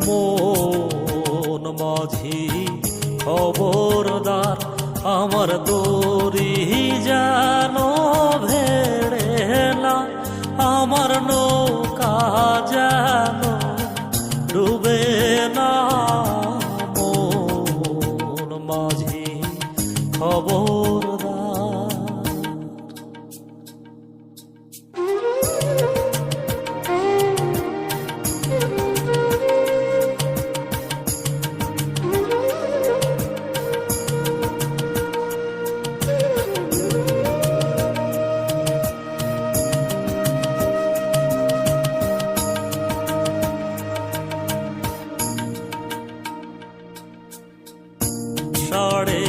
মন মাঝি খবরদার, আমার দড়ি যেন ভেড়ে না, আমার নৌকা যেন ডুবে না। মন মাঝি খবরদার। সাড়ে